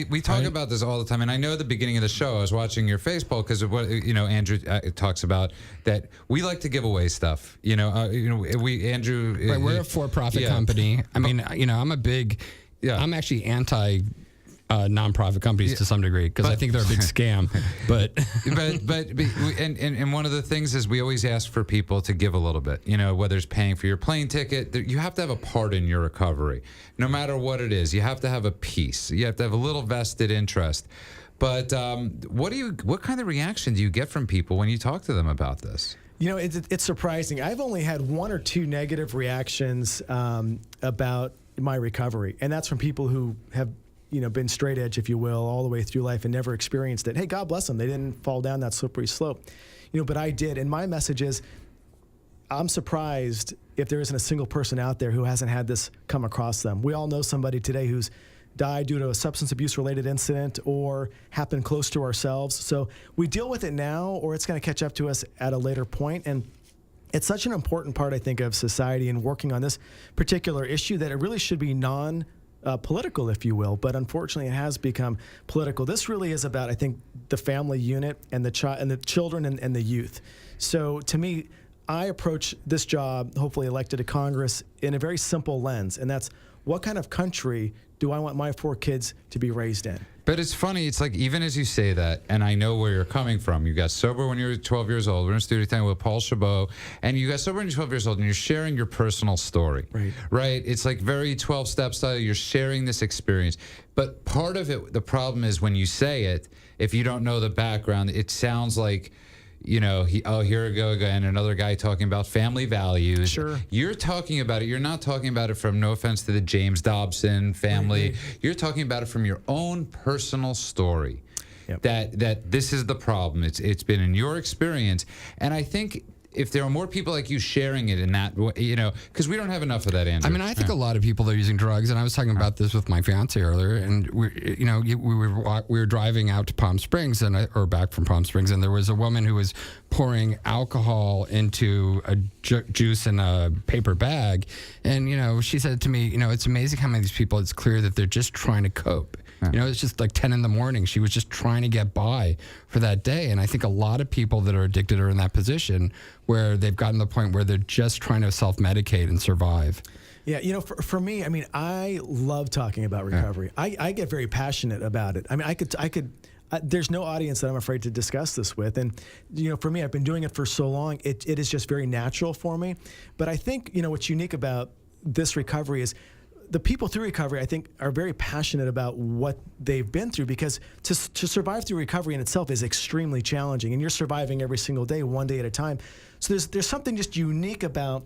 We talk about this all the time. And I know at the beginning of the show, I was watching your Facebook because of what Andrew talks about, that we like to give away stuff. Andrew. Right, we're a for-profit company. I mean, I'm a big. Yeah. I'm actually anti. Nonprofit companies to some degree because I think they're a big scam, but one of the things is we always ask for people to give a little bit, whether it's paying for your plane ticket. You have to have a part in your recovery, no matter what it is. You have to have a piece. You have to have a little vested interest. But what kind of reaction do you get from people when you talk to them about this? It's surprising. I've only had 1 or 2 negative reactions about my recovery, and that's from people who have been straight edge, if you will, all the way through life and never experienced it. Hey, God bless them. They didn't fall down that slippery slope, but I did. And my message is, I'm surprised if there isn't a single person out there who hasn't had this come across them. We all know somebody today who's died due to a substance abuse related incident or happened close to ourselves. So we deal with it now, or it's going to catch up to us at a later point. And it's such an important part, I think, of society and working on this particular issue that it really should be political, if you will, but unfortunately it has become political. This really is about, I think, the family unit and the children and the youth. So to me, I approach this job, hopefully elected to Congress, in a very simple lens, and that's what kind of country do I want my 4 kids to be raised in? But it's funny. It's like, even as you say that, and I know where you're coming from. You got sober when you were 12 years old. We're in studio time with Paul Chabot, and you got sober when you're 12 years old, and you're sharing your personal story. Right? It's like very 12-step style. You're sharing this experience. But part of it, the problem is when you say it, if you don't know the background, it sounds like, here we go again, another guy talking about family values. Sure. You're talking about it. You're not talking about it from, no offense to the James Dobson family. Mm-hmm. You're talking about it from your own personal story. Yep. That this is the problem. It's been in your experience, and I think if there are more people like you sharing it in that way, because we don't have enough of that, Andrew. I mean, I think a lot of people are using drugs, and I was talking about this with my fiance earlier, and we were driving out to Palm Springs or back from Palm Springs, and there was a woman who was pouring alcohol into a juice in a paper bag, and she said to me, it's amazing how many of these people, it's clear that they're just trying to cope. It's just like 10 in the morning. She was just trying to get by for that day. And I think a lot of people that are addicted are in that position where they've gotten to the point where they're just trying to self-medicate and survive. Yeah, for me, I mean, I love talking about recovery. Yeah. I get very passionate about it. I mean, I could. There's no audience that I'm afraid to discuss this with. And, for me, I've been doing it for so long, it is just very natural for me. But I think, what's unique about this recovery is the people through recovery, I think, are very passionate about what they've been through, because to survive through recovery in itself is extremely challenging, and you're surviving every single day, one day at a time. So there's something just unique about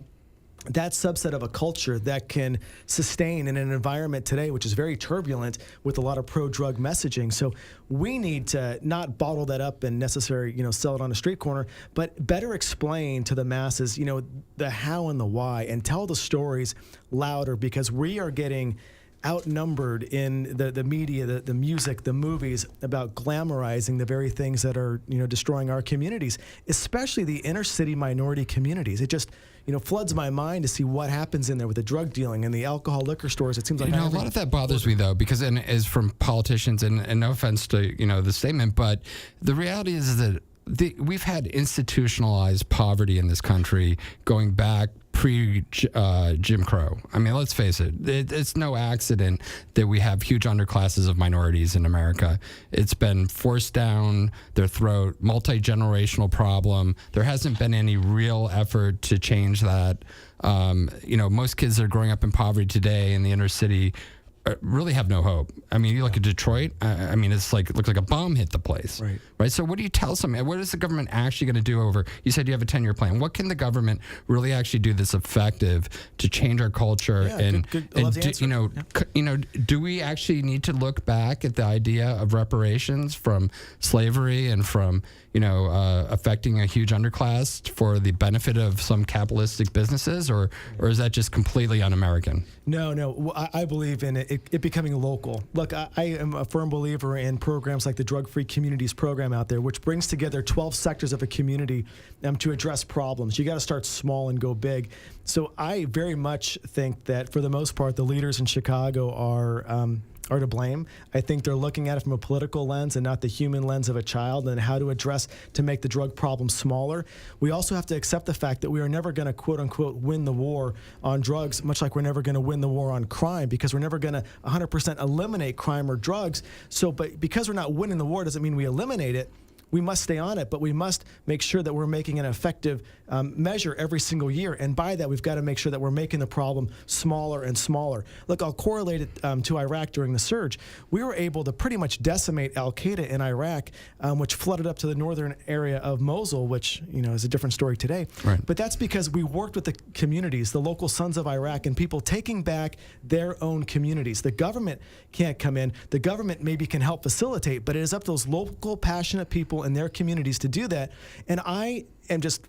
that subset of a culture that can sustain in an environment today which is very turbulent with a lot of pro-drug messaging. So we need to not bottle that up and sell it on a street corner, but better explain to the masses, the how and the why, and tell the stories louder, because we are getting outnumbered in the media, the music, the movies, about glamorizing the very things that are destroying our communities, especially the inner city minority communities. It just floods my mind to see what happens in there with the drug dealing and the alcohol liquor stores. It seems like a lot of that bothers me, though, because is from politicians, and no offense to the statement, but the reality is that we've had institutionalized poverty in this country going back pre-Jim Crow. I mean, let's face it, it's no accident that we have huge underclasses of minorities in America. It's been forced down their throat, multi-generational problem. There hasn't been any real effort to change that. Most kids that are growing up in poverty today in the inner city really have no hope. I mean, you look at Detroit. I mean, it looks like a bomb hit the place. Right. So what do you tell someone? What is the government actually going to do you said you have a 10-year plan. What can the government really actually do that's effective to change our culture? Do we actually need to look back at the idea of reparations from slavery and from affecting a huge underclass for the benefit of some capitalistic businesses, or is that just completely un-American? No. I believe in it becoming local. Look, I am a firm believer in programs like the Drug-Free Communities program out there, which brings together 12 sectors of a community to address problems. You got to start small and go big. So I very much think that for the most part, the leaders in Chicago are to blame. I think they're looking at it from a political lens and not the human lens of a child, and how to address to make the drug problem smaller. We also have to accept the fact that we are never going to quote unquote win the war on drugs, much like we're never going to win the war on crime, because we're never going to 100% eliminate crime or drugs. So, but because we're not winning the war doesn't mean we eliminate it. We must stay on it, but we must make sure that we're making an effective measure every single year. And by that, we've got to make sure that we're making the problem smaller and smaller. Look, I'll correlate it to Iraq during the surge. We were able to pretty much decimate al-Qaeda in Iraq, which flooded up to the northern area of Mosul, which is a different story today. Right. But that's because we worked with the communities, the local Sons of Iraq, and people taking back their own communities. The government can't come in. The government maybe can help facilitate, but it is up to those local, passionate people in their communities to do that. And I am just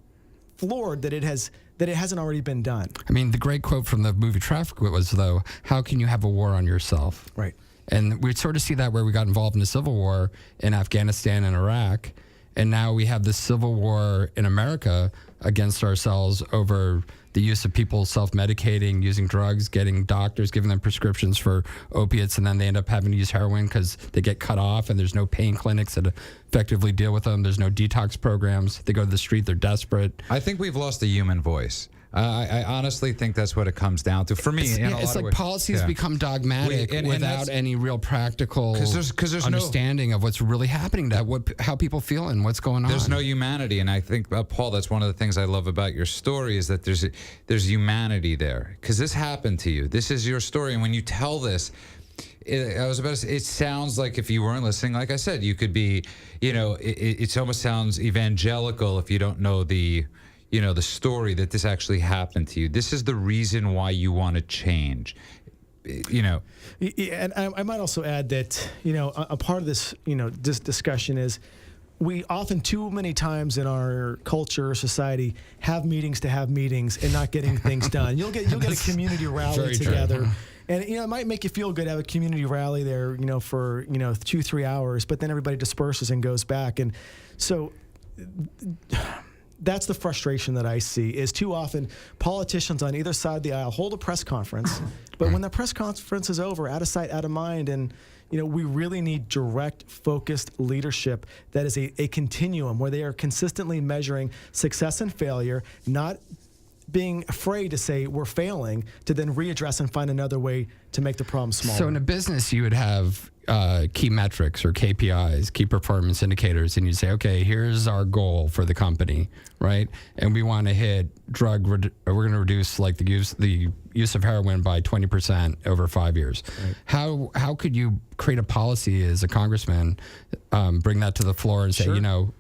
floored that it hasn't already been done. I mean, the great quote from the movie Traffic was, though, how can you have a war on yourself? Right. And we sort of see that where we got involved in a civil war in Afghanistan and Iraq, and now we have this civil war in America against ourselves over the use of people self-medicating, using drugs, getting doctors giving them prescriptions for opiates, and then they end up having to use heroin because they get cut off and there's no pain clinics that effectively deal with them. There's no detox programs. They go to the street, they're desperate. I think we've lost a human voice. I honestly think that's what it comes down to. For me, It's like policies become dogmatic without any real practical there's understanding of what's really happening, how people feel and what's going on. There's no humanity, and I think, Paul, that's one of the things I love about your story is that there's humanity there, because this happened to you. This is your story, and when you tell this, it sounds like, if you weren't listening, like I said, you could be, it almost sounds evangelical if you don't know the story that this actually happened to you. This is the reason why you want to change. And I might also add that, a part of this, this discussion is we often too many times in our culture or society have meetings to have meetings and not getting things done. You'll get a community rally together. True. And it might make you feel good to have a community rally there, for 2-3 hours, but then everybody disperses and goes back. And so that's the frustration that I see, is too often politicians on either side of the aisle hold a press conference, but when the press conference is over, out of sight, out of mind. And we really need direct, focused leadership that is a continuum where they are consistently measuring success and failure, not being afraid to say we're failing, to then readdress and find another way to make the problem smaller. So in a business, you would have key metrics or KPIs, key performance indicators, and you say, okay, here's our goal for the company, right? And we want to hit we're going to reduce like the use of heroin by 20% over 5 years. Right. How could you create a policy as a congressman, bring that to the floor and say,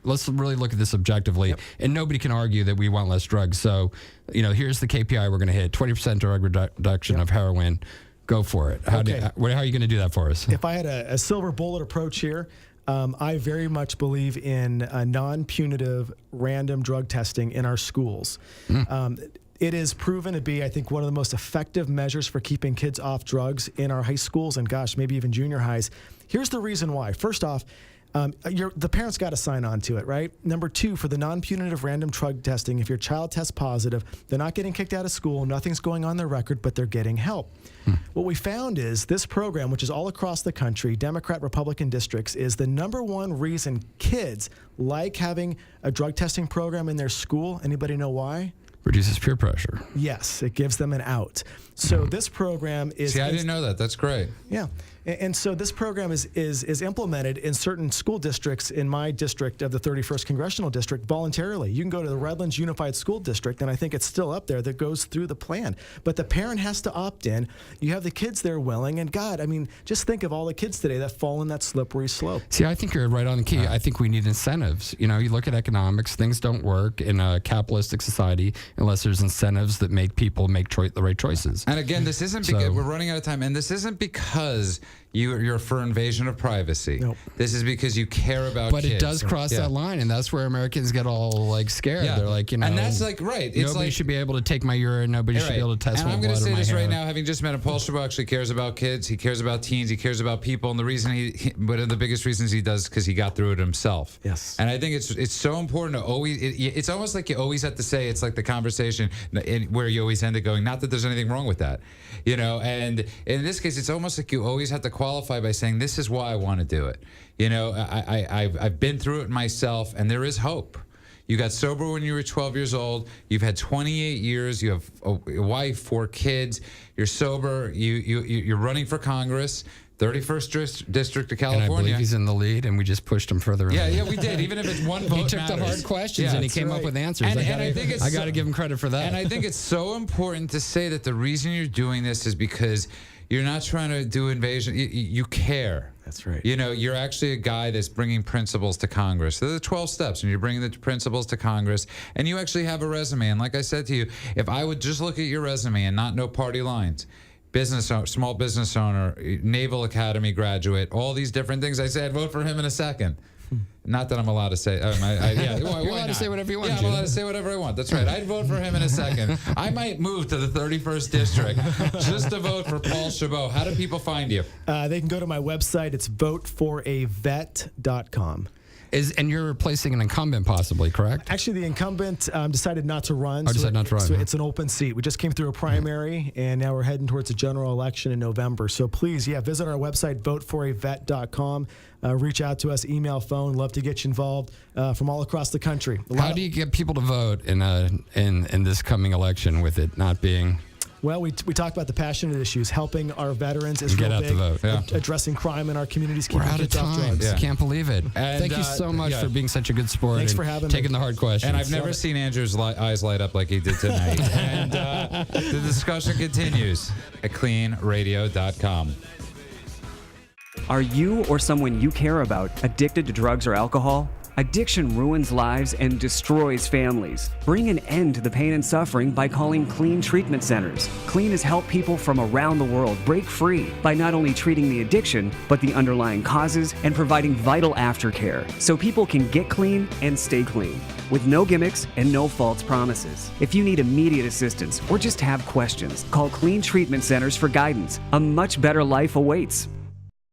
let's really look at this objectively, yep. And nobody can argue that we want less drugs. So, here's the KPI we're going to hit, 20% drug reduction yep. of heroin. Go for it. How are you going to do that for us? If I had a silver bullet approach here, I very much believe in non-punitive random drug testing in our schools. It is proven to be, I think, one of the most effective measures for keeping kids off drugs in our high schools and, maybe even junior highs. Here's the reason why. First off, the parents got to sign on to it, right? Number two, for the non-punitive random drug testing, if your child tests positive, they're not getting kicked out of school, nothing's going on their record, but they're getting help. What we found is this program, which is all across the country, Democrat, Republican districts, is the number one reason kids like having a drug testing program in their school. Anybody know why? Reduces peer pressure. Yes, it gives them an out. So this program is... See, I didn't know that. That's great. Yeah. And so this program is implemented in certain school districts in my district of the 31st Congressional District voluntarily. You can go to the Redlands Unified School District, and I think it's still up there, that goes through the plan. But the parent has to opt in. You have the kids there willing, and just think of all the kids today that fall in that slippery slope. See, I think you're right on the key. I think we need incentives. You look at economics, things don't work in a capitalistic society unless there's incentives that make people make the right choices. And again, this isn't because we're running out of time, and this isn't because you're for invasion of privacy. Nope. This is because you care about But kids. it does cross that line, and that's where Americans get all like scared. Yeah. They're like, and that's like right. It's nobody like, should be able to take my urine. Nobody should be able to test and my I'm blood going to or say my this hair. right now, having just met him. Paul Chabot actually cares about kids. He cares about teens. He cares about people. And the reason one of the biggest reasons he does, because he got through it himself. Yes. And I think it's so important to always. It's almost like you always have to say. It's like the conversation where you always end it going. Not that there's anything wrong with that, And in this case, it's almost like you always have to qualify by saying, "This is why I want to do it." I've been through it myself, and there is hope. You got sober when you were 12 years old. You've had 28 years. You have a wife, 4 kids. You're sober. You're running for Congress, 31st District of California. And I believe he's in the lead, and we just pushed him further. in the lead. Yeah, we did. Even if it's one vote, He took the hard questions and he came up with answers. And I think it's got to give him credit for that. And I think it's so important to say that the reason you're doing this is because you're not trying to do invasion. You care. That's right. You're actually a guy that's bringing principles to Congress. There are the 12 steps, and you're bringing the principles to Congress, and you actually have a resume. And like I said to you, if I would just look at your resume and not know party lines, small business owner, Naval Academy graduate, all these different things, I say I'd vote for him in a second. Not that I'm allowed to say. You're allowed to say whatever you want. Yeah, I'm allowed to say whatever I want. That's right. I'd vote for him in a second. I might move to the 31st District just to vote for Paul Chabot. How do people find you? They can go to my website. It's voteforavet.com. And you're replacing an incumbent, possibly, correct? Actually, the incumbent decided not to run. Decided not to run. So it's an open seat. We just came through a primary, and now we're heading towards a general election in November. So please, visit our website, voteforavet.com. Reach out to us, email, phone. Love to get you involved from all across the country. How do you get people to vote in this coming election with it not being... Well, we talked about the passionate issues. Helping our veterans is Get real out big. the vote. Yeah. Addressing crime in our communities. We're keeping out of kids off time. drugs. Yeah. Can't believe it. And, Thank you so much for being such a good sport. Thanks and for having taking me. the hard questions. And I've never seen Andrew's eyes light up like he did tonight. And the discussion continues at KLEANRadio.com. Are you or someone you care about addicted to drugs or alcohol? Addiction ruins lives and destroys families. Bring an end to the pain and suffering by calling KLEAN Treatment Centers. KLEAN has helped people from around the world break free by not only treating the addiction, but the underlying causes and providing vital aftercare so people can get clean and stay clean with no gimmicks and no false promises. If you need immediate assistance or just have questions, call KLEAN Treatment Centers for guidance. A much better life awaits.